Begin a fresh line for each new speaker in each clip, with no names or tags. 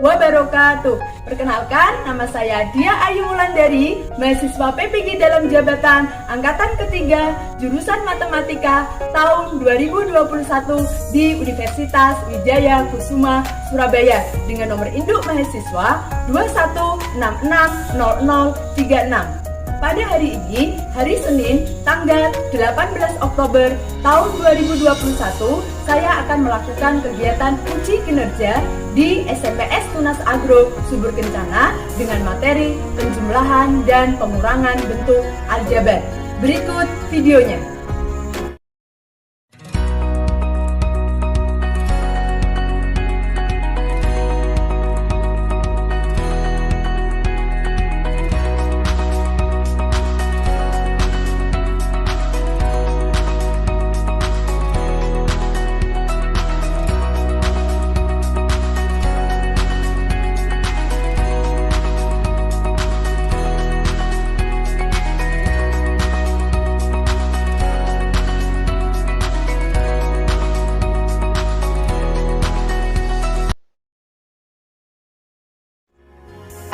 wabarakatuh. Perkenalkan, nama saya Dia Ayu Wulandari, mahasiswa PPG dalam jabatan Angkatan Ketiga, jurusan Matematika tahun 2021 di Universitas Wijaya Kusuma, Surabaya dengan nomor induk mahasiswa 21660036. Pada hari ini, hari Senin, tanggal 18 Oktober tahun 2021, saya akan melakukan kegiatan uji kinerja di SMPS Tunas Agro Subur Kencana dengan materi penjumlahan dan pengurangan bentuk aljabar. Berikut videonya.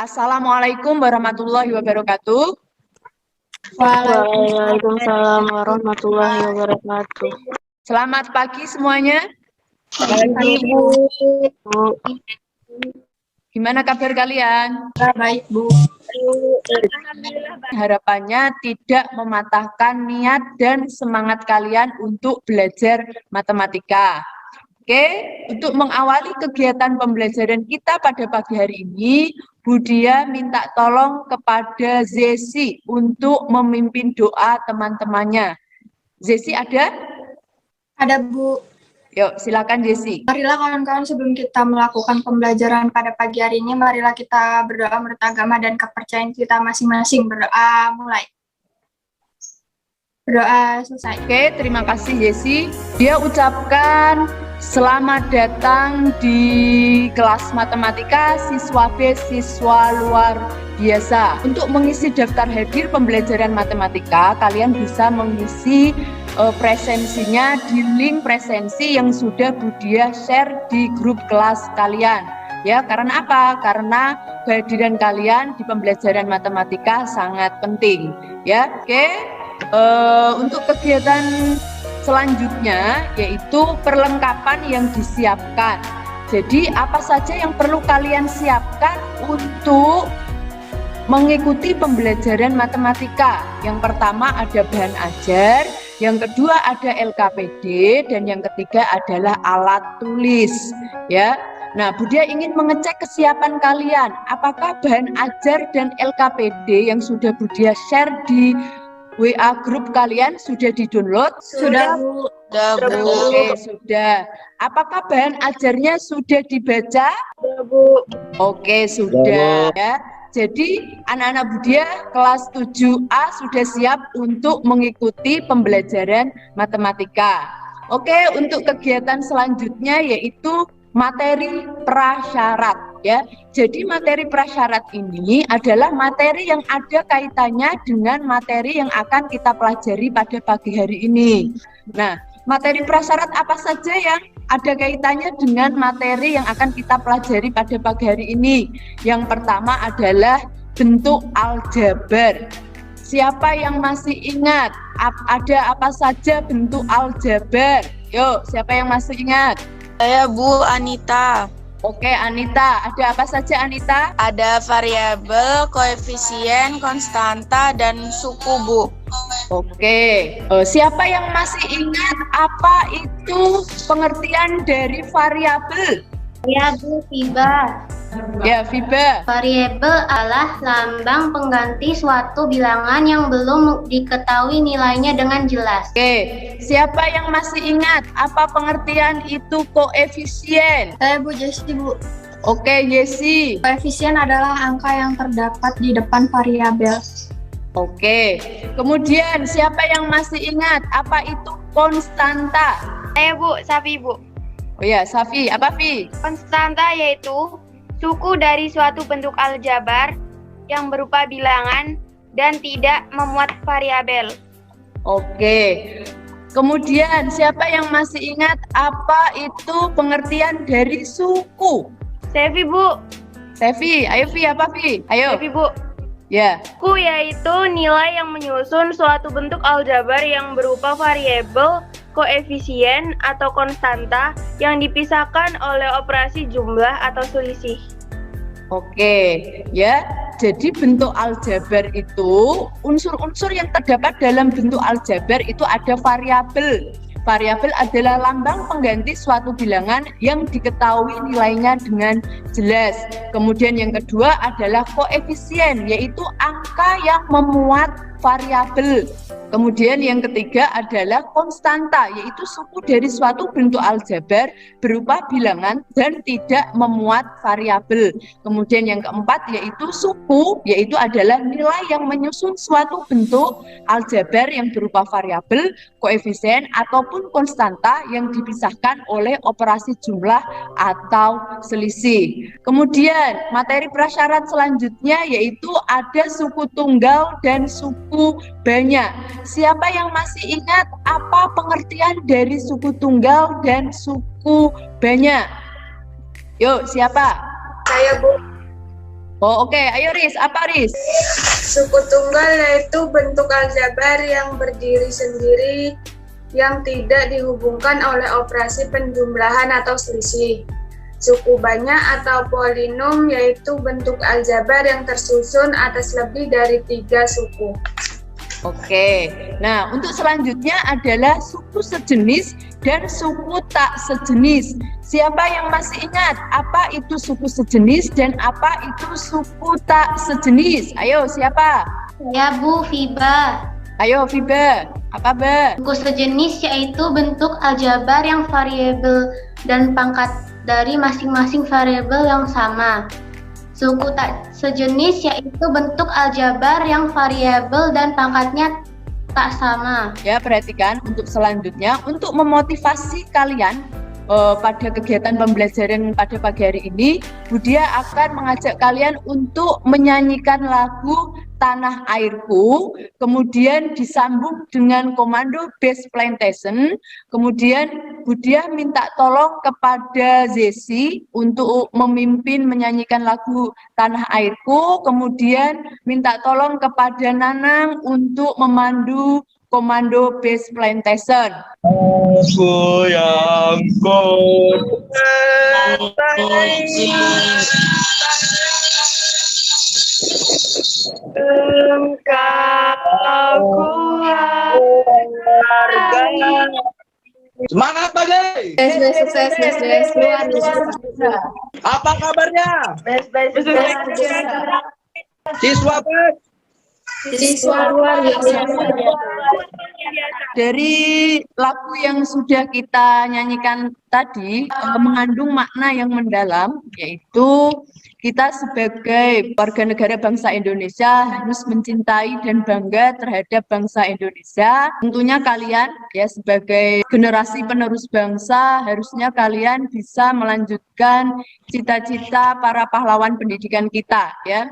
Assalamualaikum warahmatullahi wabarakatuh.
Waalaikumsalam warahmatullahi wabarakatuh.
Selamat pagi semuanya.
Pagi, Bu.
Gimana kabar kalian?
Baik, Bu.
Harapannya tidak mematahkan niat dan semangat kalian untuk belajar matematika. Oke, untuk mengawali kegiatan pembelajaran kita pada pagi hari ini, Bu Dia minta tolong kepada Zesi untuk memimpin doa teman-temannya. Zesi ada?
Ada, Bu.
Yuk, silakan Zesi.
Marilah kawan-kawan, sebelum kita melakukan pembelajaran pada pagi hari ini, marilah kita berdoa menurut agama dan kepercayaan kita masing-masing. Berdoa mulai. Berdoa selesai.
Oke, terima kasih Zesi. Dia ucapkan selamat datang di kelas matematika siswa B siswa luar biasa. Untuk mengisi daftar hadir pembelajaran matematika, kalian bisa mengisi presensinya di link presensi yang sudah Bu Dia share di grup kelas kalian. Ya, karena apa? Karena kehadiran kalian di pembelajaran matematika sangat penting. Ya, oke. Untuk kegiatan selanjutnya yaitu perlengkapan yang disiapkan. Jadi apa saja yang perlu kalian siapkan untuk mengikuti pembelajaran matematika? Yang pertama ada bahan ajar, yang kedua ada LKPD, dan yang ketiga adalah alat tulis. Ya. Nah, Bu Dia ingin mengecek kesiapan kalian. Apakah bahan ajar dan LKPD yang sudah Bu Dia share di WA grup kalian sudah di-download?
Sudah, Bu.
Oke, sudah. Apakah bahan ajarnya sudah dibaca?
Sudah, Bu.
Oke, sudah. Ya. Jadi, anak-anak Bu Dia kelas 7A sudah siap untuk mengikuti pembelajaran matematika. Oke, untuk kegiatan selanjutnya yaitu materi prasyarat. Ya, jadi materi prasyarat ini adalah materi yang ada kaitannya dengan materi yang akan kita pelajari pada pagi hari ini. Nah, materi prasyarat apa saja yang ada kaitannya dengan materi yang akan kita pelajari pada pagi hari ini? Yang pertama adalah bentuk aljabar. Siapa yang masih ingat ada apa saja bentuk aljabar? Yuk, siapa yang masih ingat?
Saya Bu Anita.
Oke, Anita, ada apa saja Anita?
Ada variabel, koefisien, konstanta, dan suku, Bu.
Oke, siapa yang masih ingat apa itu pengertian dari variabel?
Ya, Bu, Fiba.
Ya, Fiba.
Variabel adalah lambang pengganti suatu bilangan yang belum diketahui nilainya dengan jelas.
Oke, siapa yang masih ingat apa pengertian itu koefisien?
Saya Bu Jesi, Bu.
Oke, Yesi.
Koefisien adalah angka yang terdapat di depan variabel.
Oke, kemudian siapa yang masih ingat apa itu konstanta?
Saya Bu, Safi Bu.
Oh ya, Safi, apa Fi?
Konstanta yaitu suku dari suatu bentuk aljabar yang berupa bilangan dan tidak memuat variabel.
Oke. Kemudian siapa yang masih ingat apa itu pengertian dari suku?
Sevi Bu.
Tevi, ayo Vi, apa Vi? Ayo.
Tapi Bu,
Ya.
Q yaitu nilai yang menyusun suatu bentuk aljabar yang berupa variabel, koefisien, atau konstanta yang dipisahkan oleh operasi jumlah atau selisih.
Oke, ya. Jadi bentuk aljabar itu, unsur-unsur yang terdapat dalam bentuk aljabar itu ada variabel. Variabel adalah lambang pengganti suatu bilangan yang diketahui nilainya dengan jelas. Kemudian yang kedua adalah koefisien, yaitu angka yang memuat variabel. Kemudian yang ketiga adalah konstanta, yaitu suku dari suatu bentuk aljabar berupa bilangan dan tidak memuat variabel. Kemudian yang keempat yaitu suku, yaitu adalah nilai yang menyusun suatu bentuk aljabar yang berupa variabel, koefisien, ataupun konstanta yang dipisahkan oleh operasi jumlah atau selisih. Kemudian materi prasyarat selanjutnya yaitu ada suku tunggal dan suku banyak. Siapa yang masih ingat apa pengertian dari suku tunggal dan suku banyak? Yuk, siapa?
Saya Bu.
Oh, oke. Ayo Riz, apa Riz?
Suku tunggal yaitu bentuk aljabar yang berdiri sendiri yang tidak dihubungkan oleh operasi penjumlahan atau selisih. Suku banyak atau polinom yaitu bentuk aljabar yang tersusun atas lebih dari 3 suku.
Oke, nah untuk selanjutnya adalah suku sejenis dan suku tak sejenis. Siapa yang masih ingat apa itu suku sejenis dan apa itu suku tak sejenis? Ayo, siapa?
Ya Bu, Fiba.
Ayo Fiba, apa Ba?
Suku sejenis yaitu bentuk aljabar yang variabel dan pangkat dari masing-masing variabel yang sama. Suku tak sejenis yaitu bentuk aljabar yang variabel dan pangkatnya tak sama.
Ya, perhatikan untuk selanjutnya, untuk memotivasi kalian pada kegiatan pembelajaran pada pagi hari ini, Budia akan mengajak kalian untuk menyanyikan lagu Tanah Airku, kemudian disambung dengan komando Base Plantation. Kemudian Budia minta tolong kepada Zesi untuk memimpin menyanyikan lagu Tanah Airku, kemudian minta tolong kepada Nanang untuk memandu komando Base Plantation.
Aku yang Semangat pagi.
Sukses, luar biasa.
Apa kabarnya? Siswa baik.
Siswa luar biasa.
Dari lagu yang sudah kita nyanyikan tadi mengandung makna yang mendalam, yaitu kita sebagai warga negara bangsa Indonesia harus mencintai dan bangga terhadap bangsa Indonesia. Tentunya kalian ya sebagai generasi penerus bangsa harusnya kalian bisa melanjutkan cita-cita para pahlawan pendidikan kita ya.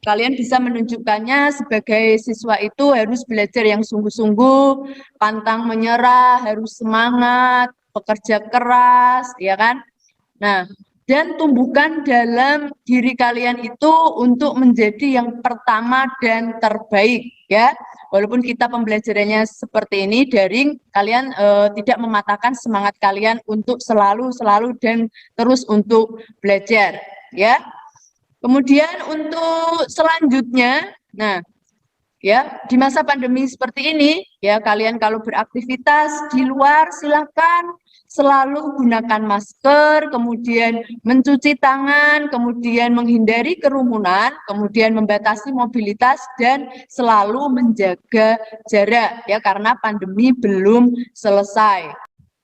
Kalian bisa menunjukkannya sebagai siswa itu harus belajar yang sungguh-sungguh, pantang menyerah, harus semangat, bekerja keras, ya kan? Nah, dan tumbuhkan dalam diri kalian itu untuk menjadi yang pertama dan terbaik, ya. Walaupun kita pembelajarannya seperti ini daring, kalian tidak mematahkan semangat kalian untuk selalu dan terus untuk belajar, ya. Kemudian untuk selanjutnya, nah, ya di masa pandemi seperti ini, ya kalian kalau beraktivitas di luar silakan selalu gunakan masker, kemudian mencuci tangan, kemudian menghindari kerumunan, kemudian membatasi mobilitas dan selalu menjaga jarak, ya karena pandemi belum selesai.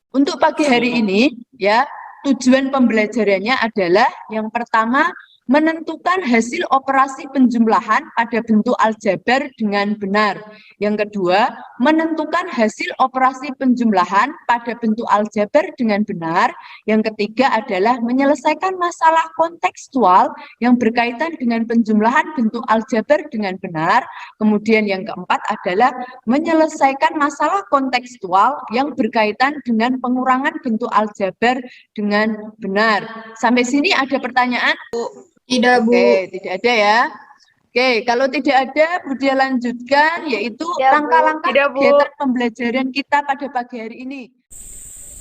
Untuk pagi hari ini, ya tujuan pembelajarannya adalah yang pertama, menentukan hasil operasi penjumlahan pada bentuk aljabar dengan benar. Yang kedua, menentukan hasil operasi penjumlahan pada bentuk aljabar dengan benar. Yang ketiga adalah menyelesaikan masalah kontekstual yang berkaitan dengan penjumlahan bentuk aljabar dengan benar. Kemudian yang keempat adalah menyelesaikan masalah kontekstual yang berkaitan dengan pengurangan bentuk aljabar dengan benar. Sampai sini ada pertanyaan?
Tidak, Bu.
Oke, tidak ada ya. Oke, kalau tidak ada, Bu Dia lanjutkan, yaitu langkah-langkah
Tidak, Bu.
kegiatan pembelajaran kita pada pagi hari ini.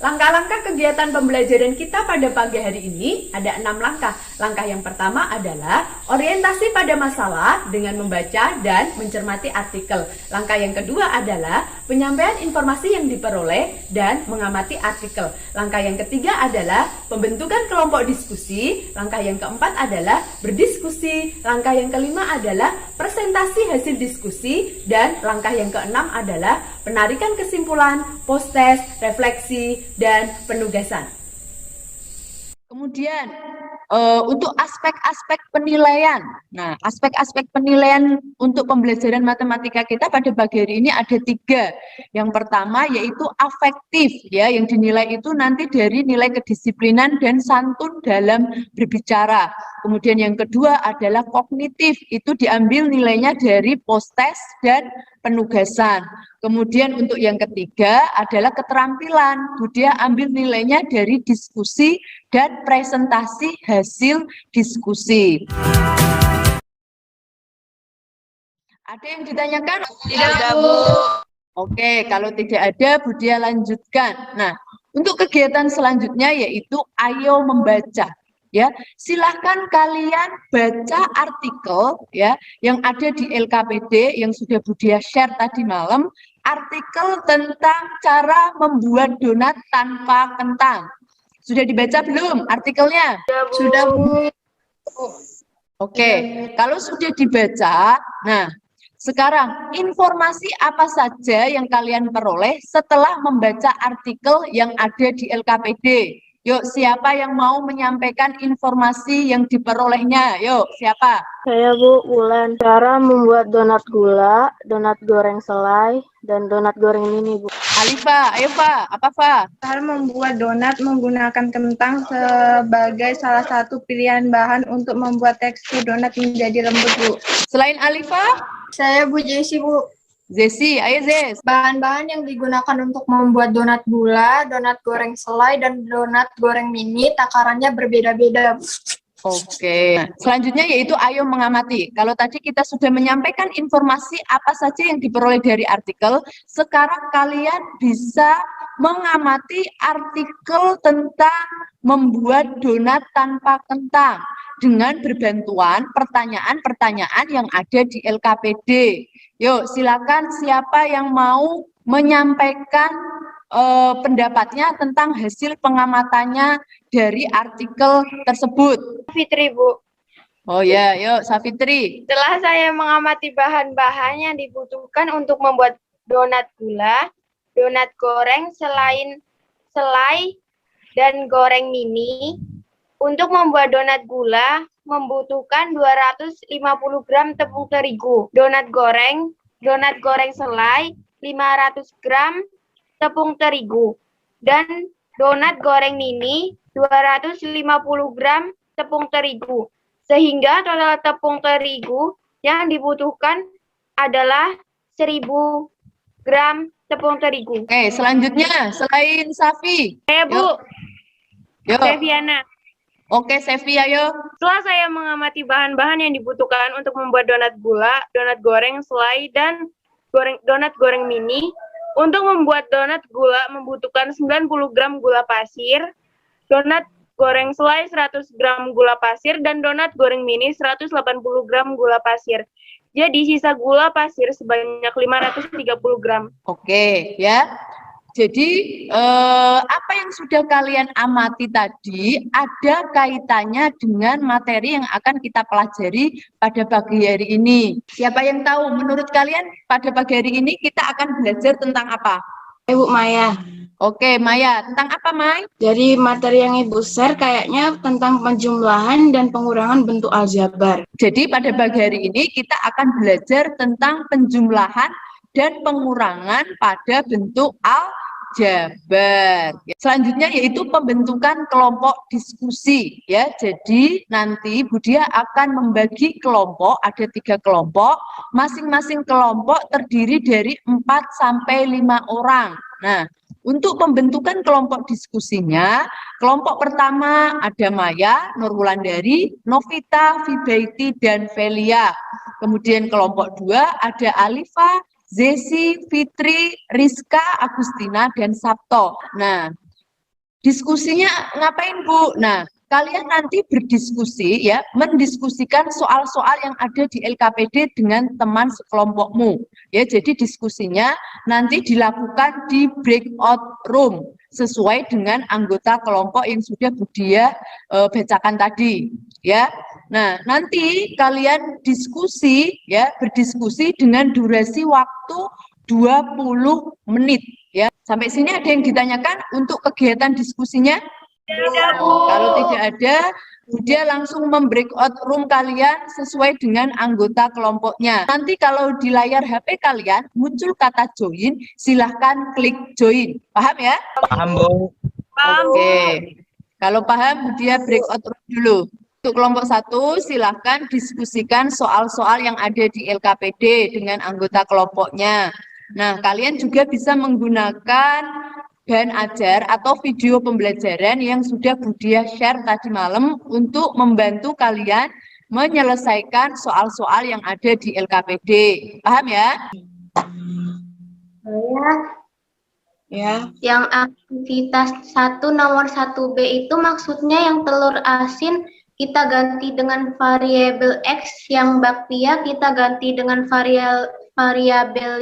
Langkah-langkah kegiatan pembelajaran kita pada pagi hari ini ada 6 langkah. Langkah yang pertama adalah orientasi pada masalah dengan membaca dan mencermati artikel. Langkah yang kedua adalah penyampaian informasi yang diperoleh dan mengamati artikel. Langkah yang ketiga adalah pembentukan kelompok diskusi. Langkah yang keempat adalah berdiskusi. Langkah yang kelima adalah presentasi hasil diskusi. Dan langkah yang keenam adalah penarikan kesimpulan, post-test, refleksi, dan penugasan.
Kemudian untuk aspek-aspek penilaian. Nah, aspek-aspek penilaian untuk pembelajaran matematika kita pada pagi hari ini ada 3. Yang pertama yaitu afektif, ya, yang dinilai itu nanti dari nilai kedisiplinan dan santun dalam berbicara. Kemudian yang kedua adalah kognitif, itu diambil nilainya dari post-test dan penugasan. Kemudian untuk yang ketiga adalah keterampilan. Dia ambil nilainya dari diskusi dan presentasi hasil diskusi. Ada yang ditanyakan?
Tidak, Bu.
Oke, kalau tidak ada, Bu Dia lanjutkan. Nah, untuk kegiatan selanjutnya yaitu ayo membaca. Ya, silahkan kalian baca artikel ya yang ada di LKPD yang sudah Bu Dia share tadi malam, artikel tentang cara membuat donat tanpa kentang. Sudah dibaca belum artikelnya?
Sudah, Bu.
Oke, kalau sudah dibaca, nah sekarang informasi apa saja yang kalian peroleh setelah membaca artikel yang ada di LKPD? Yuk, siapa yang mau menyampaikan informasi yang diperolehnya? Yuk, siapa?
Saya, Bu, Wulan. Cara membuat donat gula, donat goreng selai, dan donat goreng mini, Bu.
Alifa, ayo Fa, apa Fa?
Cara membuat donat menggunakan kentang sebagai salah satu pilihan bahan untuk membuat tekstur donat menjadi lembut, Bu.
Selain Alifa?
Saya Bu Jesi, Bu.
Zesi, ayo Zes.
Bahan-bahan yang digunakan untuk membuat donat gula, donat goreng selai, dan donat goreng mini takarannya berbeda-beda, Bu.
Oke. Selanjutnya yaitu ayo mengamati. Kalau tadi kita sudah menyampaikan informasi apa saja yang diperoleh dari artikel, sekarang kalian bisa mengamati artikel tentang membuat donat tanpa kentang dengan berbantuan pertanyaan-pertanyaan yang ada di LKPD. Yuk, silakan siapa yang mau menyampaikan pendapatnya tentang hasil pengamatannya dari artikel tersebut.
Fitri, Bu.
Oh ya, yuk Safitri.
Setelah saya mengamati bahan-bahan yang dibutuhkan untuk membuat donat gula, donat goreng selai, dan goreng mini, untuk membuat donat gula membutuhkan 250 gram tepung terigu, donat goreng selai 500 gram tepung terigu, dan donat goreng mini 250 gram tepung terigu. Sehingga total tepung terigu yang dibutuhkan adalah 1000 gram tepung terigu.
Oke, selanjutnya selain Safi.
Saya, Bu.
Yuk.
Deviana.
Oke, Sevi, ayo.
Setelah saya mengamati bahan-bahan yang dibutuhkan untuk membuat donat gula, donat goreng selai, dan donat goreng mini, untuk membuat donat gula membutuhkan 90 gram gula pasir, donat goreng selai 100 gram gula pasir, dan donat goreng mini 180 gram gula pasir. Jadi sisa gula pasir sebanyak 530 gram.
Oke, ya. Jadi apa yang sudah kalian amati tadi ada kaitannya dengan materi yang akan kita pelajari pada pagi hari ini. Siapa yang tahu menurut kalian pada pagi hari ini kita akan belajar tentang apa?
Ibu Maya.
Oke, Maya, tentang apa, Mai?
Jadi materi yang Ibu share kayaknya tentang penjumlahan dan pengurangan bentuk aljabar.
Jadi pada pagi hari ini kita akan belajar tentang penjumlahan dan pengurangan pada bentuk aljabar. Selanjutnya yaitu pembentukan kelompok diskusi ya. Jadi nanti Bu Dia akan membagi kelompok, ada 3 kelompok, masing-masing kelompok terdiri dari 4 sampai 5 orang. Nah, Untuk pembentukan kelompok diskusinya, kelompok pertama ada Maya, Nurwulandari, Novita, Fibaiti, dan Velia. Kemudian kelompok 2 ada Alifa, Zesi, Fitri, Rizka, Agustina, dan Sabto. Nah, diskusinya ngapain, Bu? Nah, kalian nanti berdiskusi ya, mendiskusikan soal-soal yang ada di LKPD dengan teman sekelompokmu. Ya, jadi diskusinya nanti dilakukan di breakout room sesuai dengan anggota kelompok yang sudah Budia bacakan tadi, ya. Nah, nanti kalian diskusi ya, berdiskusi dengan durasi waktu 20 menit ya. Sampai sini ada yang ditanyakan untuk kegiatan diskusinya? Kalau tidak ada, dia langsung membreakout room kalian sesuai dengan anggota kelompoknya. Nanti kalau di layar HP kalian muncul kata join, silahkan klik join. Paham ya?
Paham, Bu.
Oke. Kalau paham, dia breakout room dulu. Untuk kelompok 1, silahkan diskusikan soal-soal yang ada di LKPD dengan anggota kelompoknya. Nah, kalian juga bisa menggunakan bahan ajar atau video pembelajaran yang sudah Budia share tadi malam untuk membantu kalian menyelesaikan soal-soal yang ada di LKPD. Paham ya?
Ya. Yang aktivitas 1 nomor 1B itu maksudnya yang telur asin kita ganti dengan variabel X, yang bakpia kita ganti dengan variabel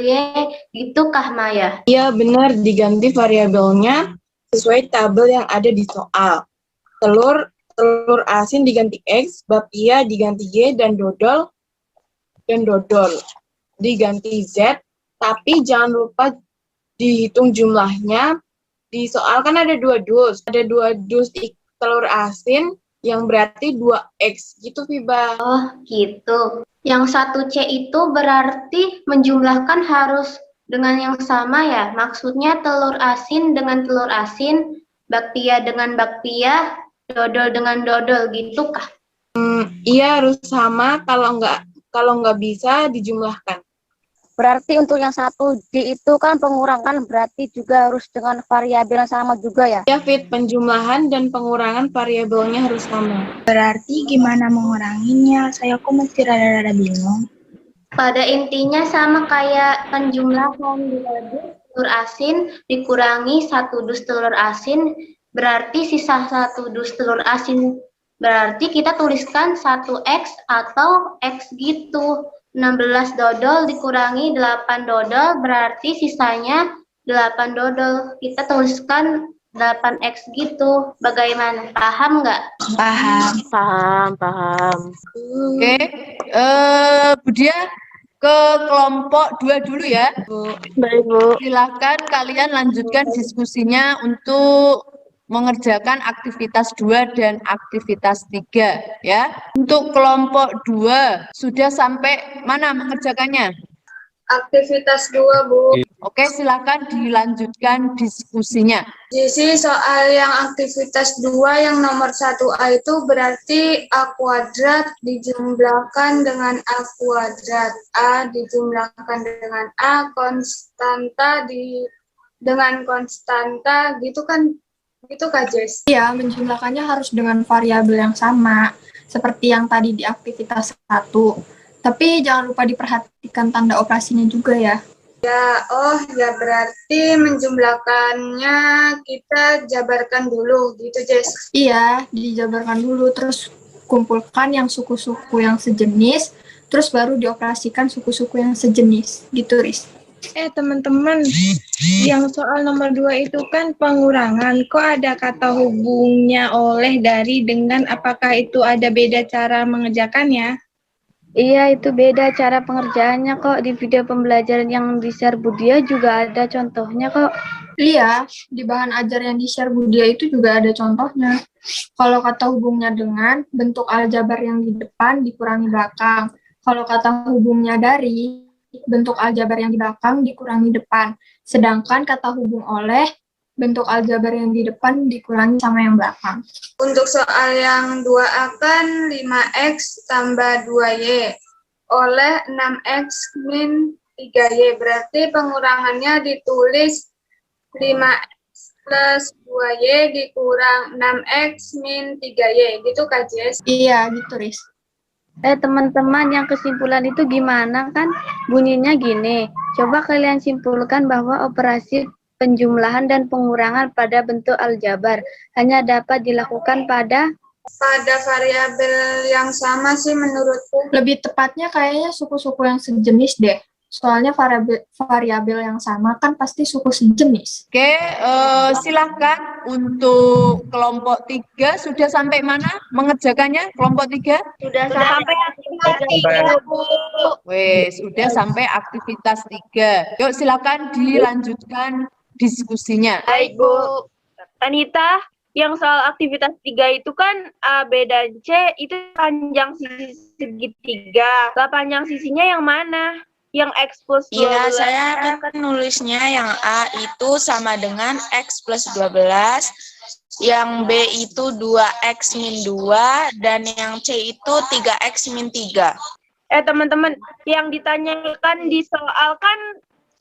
Y, gitu kah Maya?
Iya benar, diganti variabelnya sesuai tabel yang ada di soal. Telur asin diganti X, bakpia diganti Y, dan dodol diganti Z, tapi jangan lupa dihitung jumlahnya. Di soal kan ada 2 dus, telur asin yang berarti 2X gitu, Fiba.
Oh gitu. Yang 1C itu berarti menjumlahkan harus dengan yang sama ya? Maksudnya telur asin dengan telur asin, bakpia dengan bakpia, dodol dengan dodol gitu kah?
Iya harus sama, kalau nggak bisa dijumlahkan.
Berarti untuk yang 1D itu kan pengurangan, berarti juga harus dengan variabel yang sama juga ya?
Ya, Fit, penjumlahan dan pengurangan variabelnya harus sama.
Berarti gimana menguranginya? Saya kok masih rada-rada bingung.
Pada intinya sama kayak penjumlahan, 2 dus telur asin dikurangi 1 dus telur asin, berarti sisa 1 dus telur asin. Berarti kita tuliskan 1X atau X gitu. 16 dodol dikurangi 8 dodol, berarti sisanya 8 dodol. Kita tuliskan 8X gitu. Bagaimana? Paham nggak?
Paham.
Oke. Budia ke kelompok 2 dulu ya.
Baik, Bu.
Silakan kalian lanjutkan diskusinya untuk mengerjakan aktivitas 2 dan aktivitas 3 ya. Untuk kelompok 2 sudah sampai mana mengerjakannya?
Aktivitas 2, Bu.
Oke, silakan dilanjutkan diskusinya.
Jadi soal yang aktivitas 2 yang nomor 1A itu berarti A kuadrat dijumlahkan dengan A kuadrat. A dijumlahkan dengan A, konstanta dengan konstanta gitu kan. Itu Kak Jess.
Iya, menjumlahkannya harus dengan variabel yang sama, seperti yang tadi di aktivitas 1. Tapi jangan lupa diperhatikan tanda operasinya juga ya.
Ya berarti menjumlahkannya kita jabarkan dulu gitu, Jess.
Iya, dijabarkan dulu, terus kumpulkan yang suku-suku yang sejenis, terus baru dioperasikan suku-suku yang sejenis, gitu, Riz.
Teman-teman, yang soal nomor 2 itu kan pengurangan. Kok ada kata hubungnya oleh, dari, dengan, apakah itu ada beda cara mengerjakannya?
Iya, itu beda cara pengerjaannya kok. Di video pembelajaran yang di-share Budia juga ada contohnya kok.
Iya, di bahan ajar yang di-share Budia itu juga ada contohnya. Kalau kata hubungnya dengan, bentuk aljabar yang di depan dikurangi belakang. Kalau kata hubungnya dari, bentuk aljabar yang di belakang dikurangi depan. Sedangkan kata hubung oleh, bentuk aljabar yang di depan dikurangi sama yang belakang.
Untuk soal yang 2A kan 5X tambah 2Y oleh 6X min 3Y. Berarti pengurangannya ditulis 5x plus 2y dikurang 6x min 3y. Gitu Kak Jess?
Iya, gitu, Riz.
Teman-teman, yang kesimpulan itu gimana kan? Bunyinya gini, coba kalian simpulkan bahwa operasi penjumlahan dan pengurangan pada bentuk aljabar hanya dapat dilakukan pada
variabel yang sama sih menurutku.
Lebih tepatnya kayaknya suku-suku yang sejenis deh. Soalnya variabel yang sama kan pasti suku sejenis.
Oke, silakan untuk kelompok 3 sudah sampai mana mengerjakannya kelompok 3?
Sudah sampai aktivitas 3, Bu.
Wes, sudah sampai aktivitas 3. Yuk silakan dilanjutkan diskusinya.
Baik, Bu. Anita, yang soal aktivitas 3 itu kan A, B, dan C itu panjang sisi segitiga. Lah panjang sisinya yang mana? Yang X plus 12.
Iya, saya kan nulisnya yang A itu sama dengan X plus 12, yang B itu 2X min 2, dan yang C itu 3X min 3.
Teman-teman, yang ditanyakan di soal kan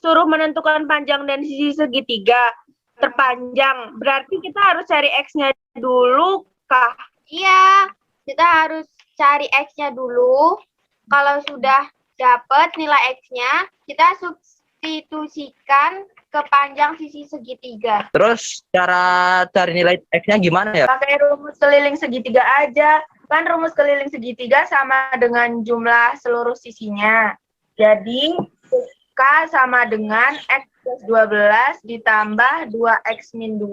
suruh menentukan panjang dan sisi segitiga terpanjang. Berarti kita harus cari X-nya dulu kah?
Iya, kita harus cari X-nya dulu. Kalau sudah dapat nilai X-nya, kita substitusikan ke panjang sisi segitiga.
Terus cara cari nilai X-nya gimana ya?
Pakai rumus keliling segitiga aja. Kan rumus keliling segitiga sama dengan jumlah seluruh sisinya. Jadi, K sama dengan X plus 12 ditambah 2X min 2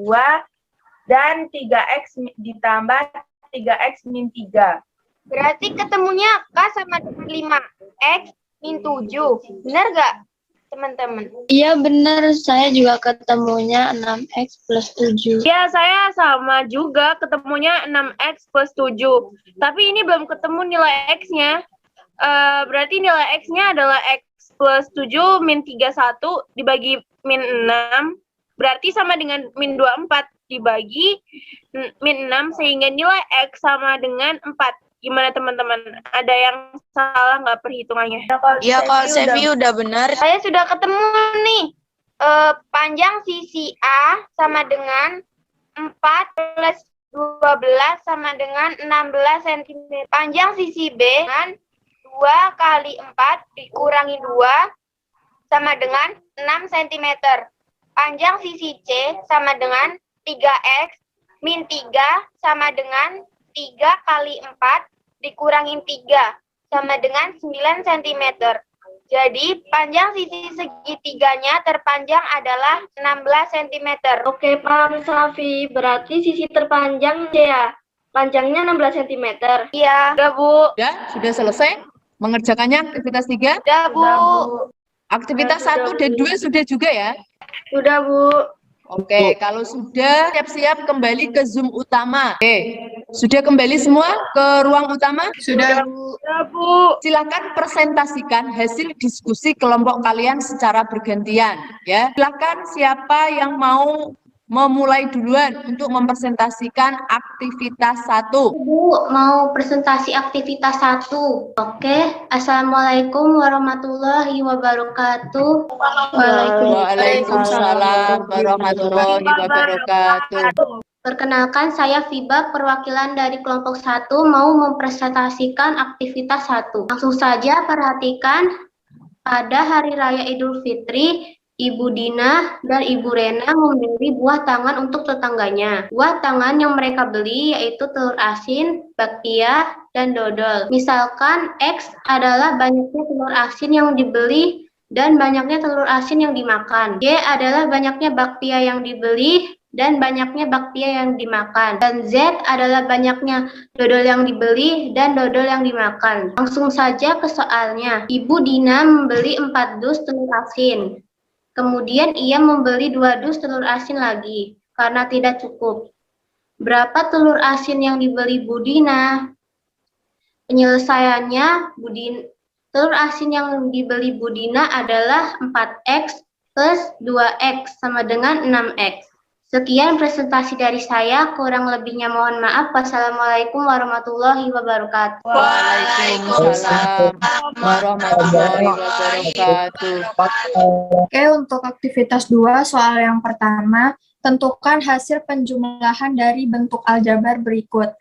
dan 3X ditambah 3X min 3.
Berarti ketemunya K sama dengan 5X min 7. Benar nggak, teman-teman?
Iya benar, saya juga ketemunya 6x plus 7.
Ya, saya sama juga ketemunya 6X plus 7. Tapi ini belum ketemu nilai X-nya. Berarti nilai X-nya adalah X plus 7 min 31 dibagi min 6. Berarti sama dengan min 24 dibagi min 6, sehingga nilai X sama dengan 4. Gimana teman-teman? Ada yang salah nggak perhitungannya?
Iya, kalau Sevi udah benar.
Saya sudah ketemu nih. Panjang sisi A sama dengan 4 plus 12 sama dengan 16 cm. Panjang sisi B dengan 2 kali 4 dikurangi 2 sama dengan 6 cm. Panjang sisi C sama dengan 3x min 3 sama dengan 3 kali 4 dikurangi 3 sama dengan 9 cm. Jadi, panjang sisi segitiganya terpanjang adalah 16 cm.
Oke, Pak Safi. Berarti sisi terpanjang C ya? Panjangnya 16 cm.
Iya.
Udah, Bu.
Sudah selesai mengerjakannya aktivitas 3?
Udah, Bu.
Aktivitas 1 dan 2 sudah juga ya?
Sudah, Bu.
Oke, kalau sudah siap-siap kembali ke Zoom utama. Oke, sudah kembali semua ke ruang utama?
Sudah.
Udah, Bu.
Silakan presentasikan hasil diskusi kelompok kalian secara bergantian, ya. Silakan siapa yang mau memulai duluan untuk mempresentasikan aktivitas 1.
Bu, mau presentasi aktivitas 1. Oke, Assalamualaikum warahmatullahi wabarakatuh.
Waalaikumsalam warahmatullahi wabarakatuh.
Perkenalkan, saya Fiba, perwakilan dari kelompok 1 mau mempresentasikan aktivitas 1. Langsung saja perhatikan, pada Hari Raya Idul Fitri, Ibu Dina dan Ibu Rena membeli buah tangan untuk tetangganya. Buah tangan yang mereka beli yaitu telur asin, bakpia, dan dodol. Misalkan X adalah banyaknya telur asin yang dibeli dan banyaknya telur asin yang dimakan. Y adalah banyaknya bakpia yang dibeli dan banyaknya bakpia yang dimakan. Dan Z adalah banyaknya dodol yang dibeli dan dodol yang dimakan. Langsung saja ke soalnya. Ibu Dina membeli 4 dus telur asin. Kemudian ia membeli 2 dus telur asin lagi, karena tidak cukup. Berapa telur asin yang dibeli Bu Dina? Penyelesaiannya, telur asin yang dibeli Bu Dina adalah 4x plus 2x sama dengan 6x. Sekian presentasi dari saya, kurang lebihnya mohon maaf. Wassalamualaikum warahmatullahi wabarakatuh.
Waalaikumsalam warahmatullahi wabarakatuh.
Oke, untuk aktivitas 2, soal yang pertama, tentukan hasil penjumlahan dari bentuk aljabar berikut.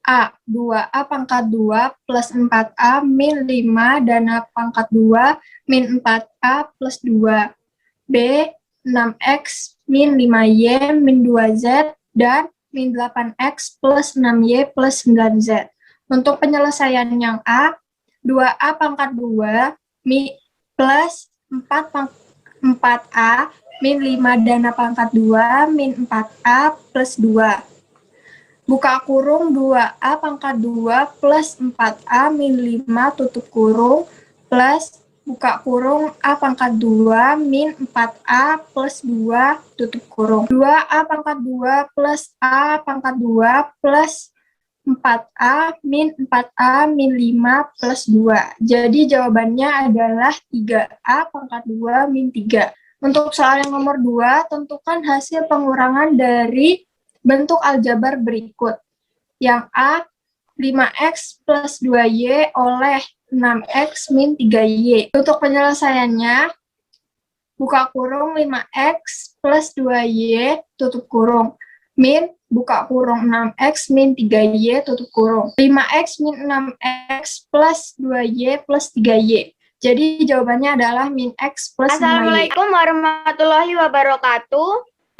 A. 2A pangkat 2 plus 4A min 5 dan A pangkat 2 min 4A plus 2. B. 6X min 5Y min 2Z dan min 8X plus 6Y plus 9Z. Untuk penyelesaian yang A, 2A pangkat 2 plus 4A min 5 dan A pangkat 2 min 4A plus 2. Buka kurung 2A pangkat 2 plus 4A min 5 tutup kurung plus buka kurung A pangkat 2 min 4A plus 2 tutup kurung. 2A pangkat 2 plus A pangkat 2 plus 4A min 4A min 5 plus 2. Jadi jawabannya adalah 3A pangkat 2 min 3. Untuk soal yang nomor 2, tentukan hasil pengurangan dari bentuk aljabar berikut. Yang A, 5X plus 2Y oleh 6X min 3Y. Untuk penyelesaiannya, buka kurung 5X plus 2Y tutup kurung, min buka kurung 6X min 3Y tutup kurung. 5X min 6X plus 2Y plus 3Y. Jadi jawabannya adalah min X plus 5Y.
Assalamualaikum warahmatullahi wabarakatuh.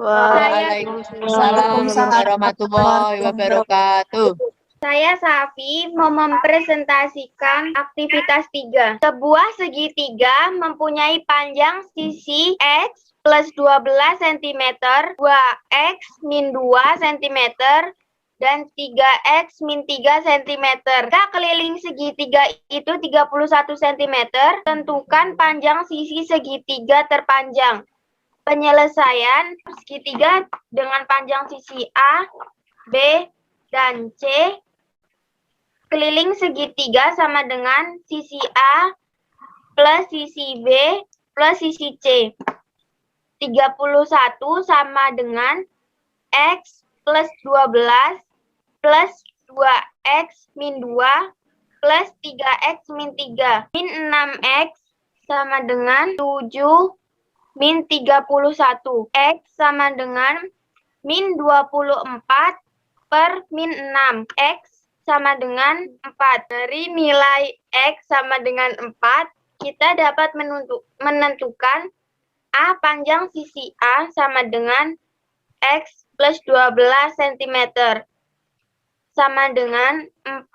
Waalaikumsalam warahmatullahi wabarakatuh.
Saya Safi mau mempresentasikan aktivitas 3. Sebuah segitiga mempunyai panjang sisi X plus 12 cm, 2X min 2 cm, dan 3X min 3 cm. Jika keliling segitiga itu 31 cm, tentukan panjang sisi segitiga terpanjang. Penyelesaian segitiga dengan panjang sisi A, B, dan C. Keliling segitiga sama dengan sisi A plus sisi B plus sisi C. 31 sama dengan X plus 12 plus 2X min 2 plus 3X min 3. Min 6X sama dengan 7 min 31. X sama dengan min 24 per min 6. X sama dengan 4. Dari nilai X sama dengan 4, kita dapat menentukan A panjang sisi A sama dengan X plus 12 cm. Sama dengan 4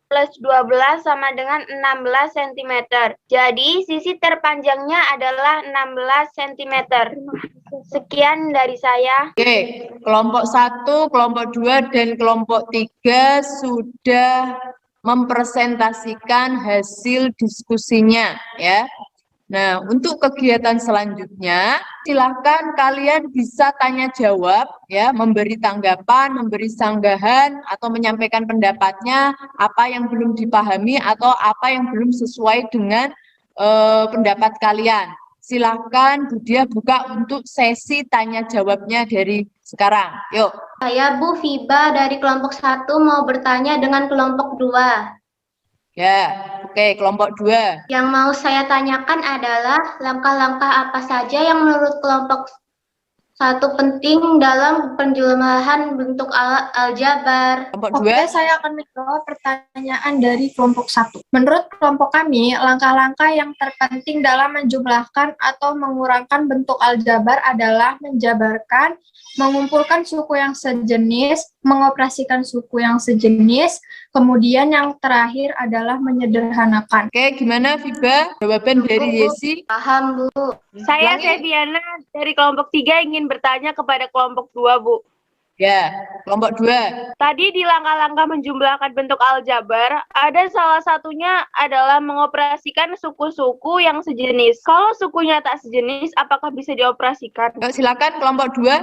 plus 12 sama dengan 16 cm. Jadi sisi terpanjangnya adalah 16 cm. Sekian dari saya.
Oke, kelompok 1, kelompok 2, dan kelompok 3 sudah mempresentasikan hasil diskusinya, ya. Nah, untuk kegiatan selanjutnya, silakan kalian bisa tanya jawab, ya, memberi tanggapan, memberi sanggahan, atau menyampaikan pendapatnya, apa yang belum dipahami atau apa yang belum sesuai dengan pendapat kalian. Silakan Budia buka untuk sesi tanya jawabnya dari sekarang. Yuk.
Saya Bu Fiba dari kelompok 1 mau bertanya dengan kelompok 2.
Ya, oke, kelompok 2.
Yang mau saya tanyakan adalah langkah-langkah apa saja yang menurut kelompok 1 penting dalam penjumlahan bentuk aljabar.
Kelompok 2.
Oke, saya akan menjawab pertanyaan dari kelompok 1. Menurut kelompok kami, langkah-langkah yang terpenting dalam menjumlahkan atau mengurangkan bentuk aljabar adalah menjabarkan, mengumpulkan suku yang sejenis, mengoperasikan suku yang sejenis, kemudian yang terakhir adalah menyederhanakan.
Oke, gimana Fiba? Jawaban dari Yesi?
Paham, Bu.
Saya Febiana dari kelompok 3 ingin bertanya kepada kelompok 2, Bu.
Ya, kelompok 2.
Tadi di langkah-langkah menjumlahkan bentuk aljabar, ada salah satunya adalah mengoperasikan suku-suku yang sejenis. Kalau sukunya tak sejenis, apakah bisa dioperasikan?
Silakan kelompok 2.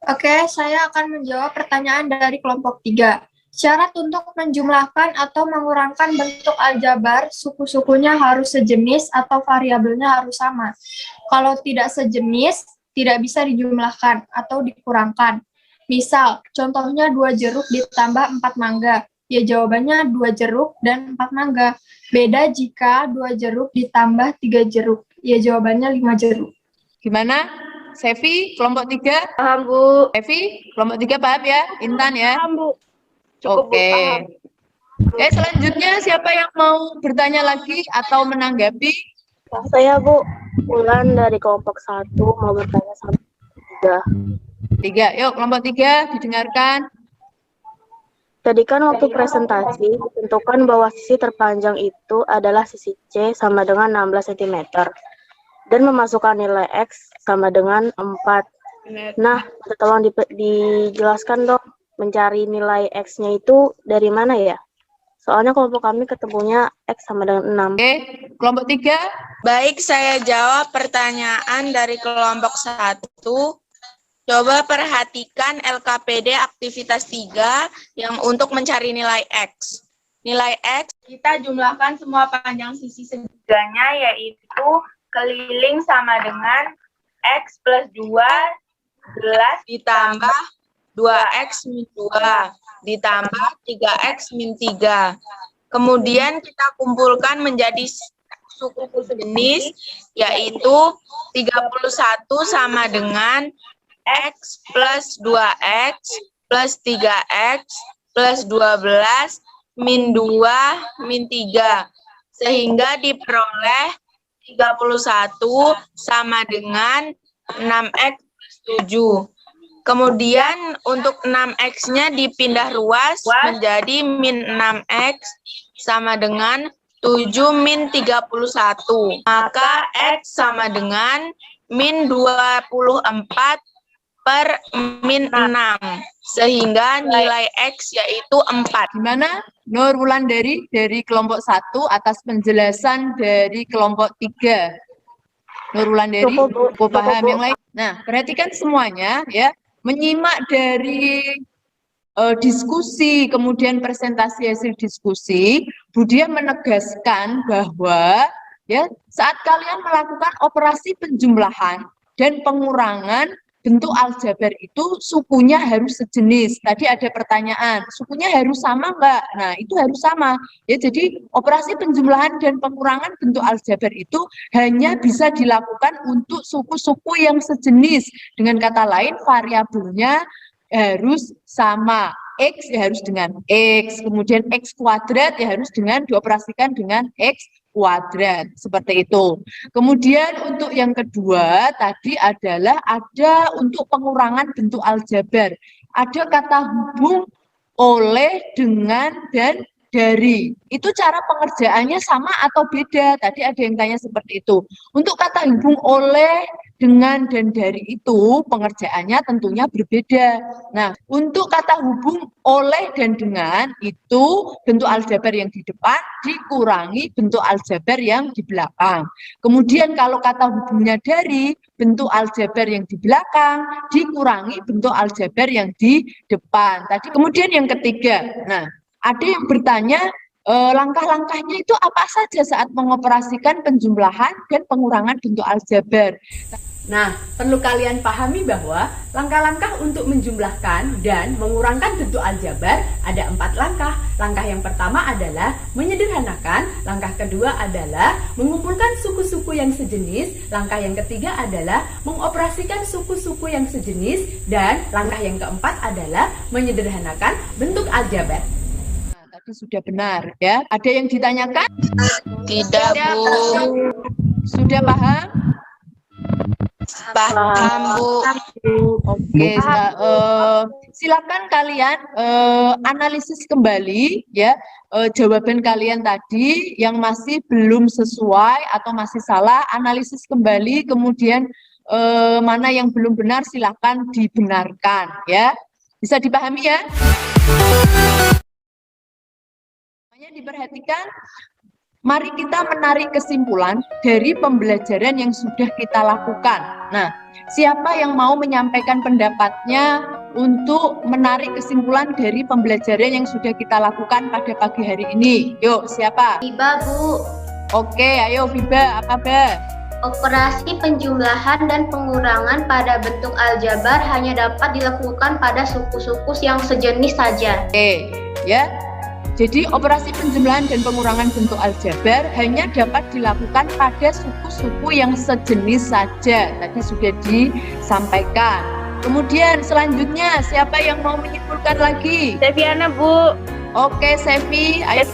Oke, saya akan menjawab pertanyaan dari kelompok 3. Syarat untuk menjumlahkan atau mengurangkan bentuk aljabar, suku-sukunya harus sejenis atau variabelnya harus sama. Kalau tidak sejenis, tidak bisa dijumlahkan atau dikurangkan. Misal, contohnya 2 jeruk ditambah 4 mangga. Ya jawabannya 2 jeruk dan 4 mangga. Beda jika 2 jeruk ditambah 3 jeruk. Ya jawabannya 5 jeruk.
Gimana? Sevi, kelompok 3?
Paham, Bu.
Sevi, kelompok 3 paham ya? Intan ya?
Paham, Bu. Cukup, Bu,
Oke.
paham.
Selanjutnya siapa yang mau bertanya lagi atau menanggapi?
Saya Bu, Ulan dari kelompok 1 mau bertanya sama
3. Yuk, kelompok 3 didengarkan.
Tadi kan waktu presentasi ditentukan bahwa sisi terpanjang itu adalah sisi C sama dengan 16 cm dan memasukkan nilai X sama dengan 4. Nah, tolong dijelaskan dong, mencari nilai X-nya itu dari mana ya? Soalnya kelompok kami ketemunya X sama dengan 6.
Oke, kelompok 3.
Baik, saya jawab pertanyaan dari kelompok 1. Coba perhatikan LKPD aktivitas 3 yang untuk mencari nilai X. Nilai X, kita jumlahkan semua panjang sisi setiganya, yaitu keliling sama dengan X plus 2 ditambah 2X min 2 ditambah 3X min 3. Kemudian kita kumpulkan menjadi suku sejenis, yaitu 31 sama dengan X plus 2X plus 3X plus 12 min 2 min 3. Sehingga diperoleh 31 sama dengan 6X plus 7. Kemudian untuk 6X-nya dipindah ruas menjadi min 6X sama dengan 7 min 31. Maka X sama dengan min 24 per min 6. Sehingga nilai X yaitu 4.
Gimana? Nur Wulandari dari kelompok 1 atas penjelasan dari kelompok 3. Nur Wulandari, cukup paham yang lain? Nah, perhatikan semuanya ya. Menyimak dari diskusi, kemudian presentasi hasil diskusi, Budia menegaskan bahwa ya saat kalian melakukan operasi penjumlahan dan pengurangan bentuk aljabar itu sukunya harus sejenis. Tadi ada pertanyaan, sukunya harus sama enggak? Nah, itu harus sama. Ya, jadi operasi penjumlahan dan pengurangan bentuk aljabar itu hanya bisa dilakukan untuk suku-suku yang sejenis. Dengan kata lain, variabelnya harus sama. X ya harus dengan X, kemudian X kuadrat ya harus dioperasikan dengan X kuadrat, seperti itu. Kemudian untuk yang kedua tadi adalah ada untuk pengurangan bentuk aljabar. Ada kata hubung, oleh, dengan, dan dari. Itu cara pengerjaannya sama atau beda? Tadi ada yang tanya seperti itu. Untuk kata hubung oleh, dengan, dan dari itu pengerjaannya tentunya berbeda. Nah, untuk kata hubung oleh dan dengan itu bentuk aljabar yang di depan dikurangi bentuk aljabar yang di belakang. Kemudian kalau kata hubungnya dari, bentuk aljabar yang di belakang dikurangi bentuk aljabar yang di depan. Tadi kemudian yang ketiga. Nah, ada yang bertanya langkah-langkahnya itu apa saja saat mengoperasikan penjumlahan dan pengurangan bentuk aljabar.
Nah, perlu kalian pahami bahwa langkah-langkah untuk menjumlahkan dan mengurangkan bentuk aljabar ada 4 langkah. Langkah yang pertama adalah menyederhanakan, langkah kedua adalah mengumpulkan suku-suku yang sejenis, langkah yang ketiga adalah mengoperasikan suku-suku yang sejenis, dan langkah yang keempat adalah menyederhanakan bentuk aljabar.
Sudah benar ya. Ada yang ditanyakan?
Tidak, Bu.
Sudah paham?
Paham, Bu.
Oke, silakan kalian analisis kembali ya jawaban kalian tadi yang masih belum sesuai atau masih salah, analisis kembali, kemudian mana yang belum benar silakan dibenarkan ya. Bisa dipahami ya? Diperhatikan, mari kita menarik kesimpulan dari pembelajaran yang sudah kita lakukan. Nah, siapa yang mau menyampaikan pendapatnya untuk menarik kesimpulan dari pembelajaran yang sudah kita lakukan pada pagi hari ini? Yuk, siapa?
Viba, Bu.
Oke, ayo Viba, apa Ba?
Operasi penjumlahan dan pengurangan pada bentuk aljabar hanya dapat dilakukan pada suku-suku yang sejenis saja.
Oke, ya. Jadi operasi penjumlahan dan pengurangan bentuk aljabar hanya dapat dilakukan pada suku-suku yang sejenis saja. Tadi sudah disampaikan. Kemudian selanjutnya siapa yang mau menyimpulkan lagi?
Seviana, Bu.
Oke, Sevi, ayo.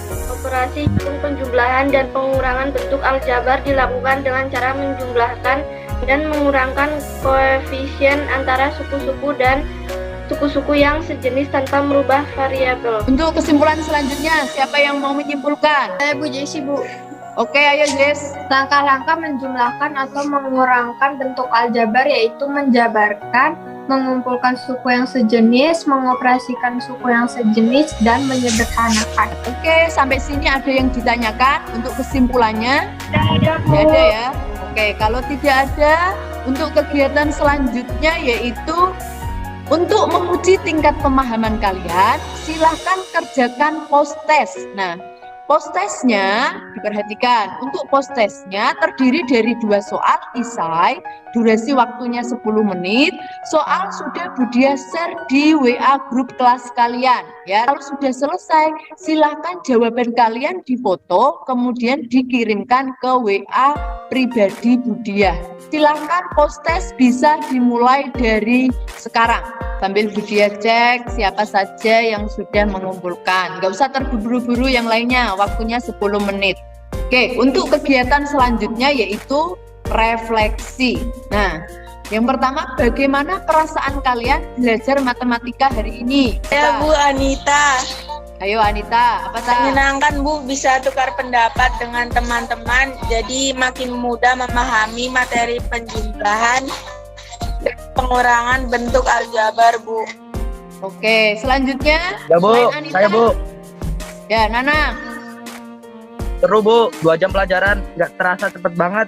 Operasi penjumlahan dan pengurangan bentuk aljabar dilakukan dengan cara menjumlahkan dan mengurangkan koefisien antara suku-suku dan suku-suku yang sejenis tanpa merubah variabel.
Untuk kesimpulan selanjutnya, siapa yang mau menyimpulkan?
Saya Bu Jesi, Bu.
Oke, ayo Jess.
Langkah-langkah menjumlahkan atau mengurangkan bentuk aljabar yaitu menjabarkan, mengumpulkan suku yang sejenis, mengoperasikan suku yang sejenis, dan menyederhanakan.
Oke, sampai sini ada yang ditanyakan untuk kesimpulannya?
Tidak
Tidak ada ya? Oke, kalau tidak ada, untuk kegiatan selanjutnya yaitu untuk menguji tingkat pemahaman kalian, silahkan kerjakan post-test. Nah, post-testnya diperhatikan. Untuk post-testnya terdiri dari 2 soal isai, durasi waktunya 10 menit. Soal sudah Budia share di WA grup kelas kalian. Ya, kalau sudah selesai, silahkan jawaban kalian difoto, kemudian dikirimkan ke WA pribadi Budia. Silahkan post-test bisa dimulai dari sekarang. Sambil Budia cek siapa saja yang sudah mengumpulkan. Nggak usah terburu-buru yang lainnya, waktunya 10 menit. Oke, untuk kegiatan selanjutnya yaitu refleksi. Nah, yang pertama, bagaimana perasaan kalian belajar matematika hari ini?
Ya, Bu Anita.
Ayo Anita, apa tak?
Menyenangkan, Bu, bisa tukar pendapat dengan teman-teman, jadi makin mudah memahami materi penjumlahan dan pengurangan bentuk aljabar, Bu.
Oke, selanjutnya.
Ya, Bu.
Selain Anita,
Saya, Bu.
Ya, Nana.
Seru, Bu. 2 jam pelajaran. Nggak terasa cepet banget.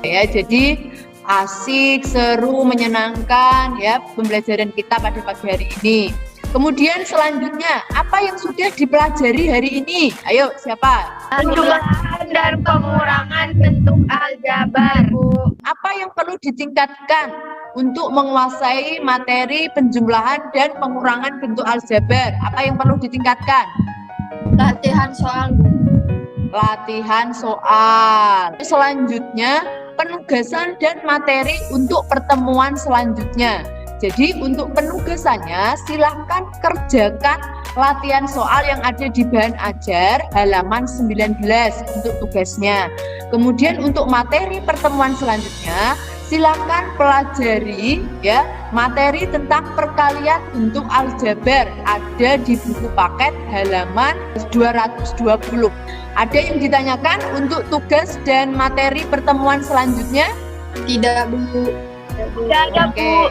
Ya, jadi asik, seru, menyenangkan ya pembelajaran kita pada pagi hari ini. Kemudian selanjutnya, apa yang sudah dipelajari hari ini? Ayo, siapa?
Penjumlahan dan pengurangan bentuk aljabar, Bu.
Apa yang perlu ditingkatkan untuk menguasai materi penjumlahan dan pengurangan bentuk aljabar? Apa yang perlu ditingkatkan?
Latihan soal, Bu.
Latihan soal. Selanjutnya, penugasan dan materi untuk pertemuan selanjutnya. Jadi untuk penugasannya silahkan kerjakan latihan soal yang ada di bahan ajar halaman 19 untuk tugasnya. Kemudian untuk materi pertemuan selanjutnya silahkan pelajari ya materi tentang perkalian bentuk aljabar ada di buku paket halaman 220. Ada yang ditanyakan untuk tugas dan materi pertemuan selanjutnya?
Tidak, Bu.
Tidak ada, Bu.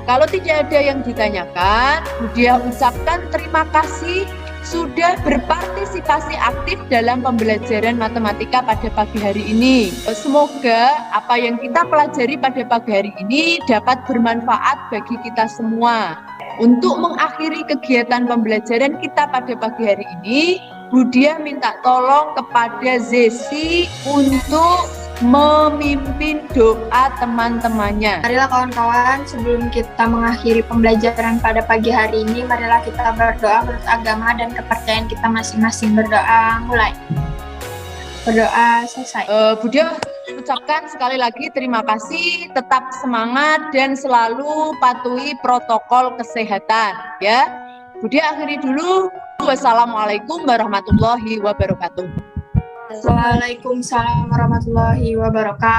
Kalau tidak ada yang ditanyakan, Budia ucapkan terima kasih sudah berpartisipasi aktif dalam pembelajaran matematika pada pagi hari ini. Semoga apa yang kita pelajari pada pagi hari ini dapat bermanfaat bagi kita semua. Untuk mengakhiri kegiatan pembelajaran kita pada pagi hari ini, Budia minta tolong kepada Zesi untuk memimpin doa teman-temannya.
Marilah kawan-kawan, sebelum kita mengakhiri pembelajaran pada pagi hari ini, marilah kita berdoa menurut agama dan kepercayaan kita masing-masing. Berdoa mulai. Berdoa selesai.
Budia ucapkan sekali lagi terima kasih, tetap semangat dan selalu patuhi protokol kesehatan ya. Budia akhiri dulu. Wassalamualaikum warahmatullahi wabarakatuh.
Waalaikumsalam warahmatullahi wabarakatuh.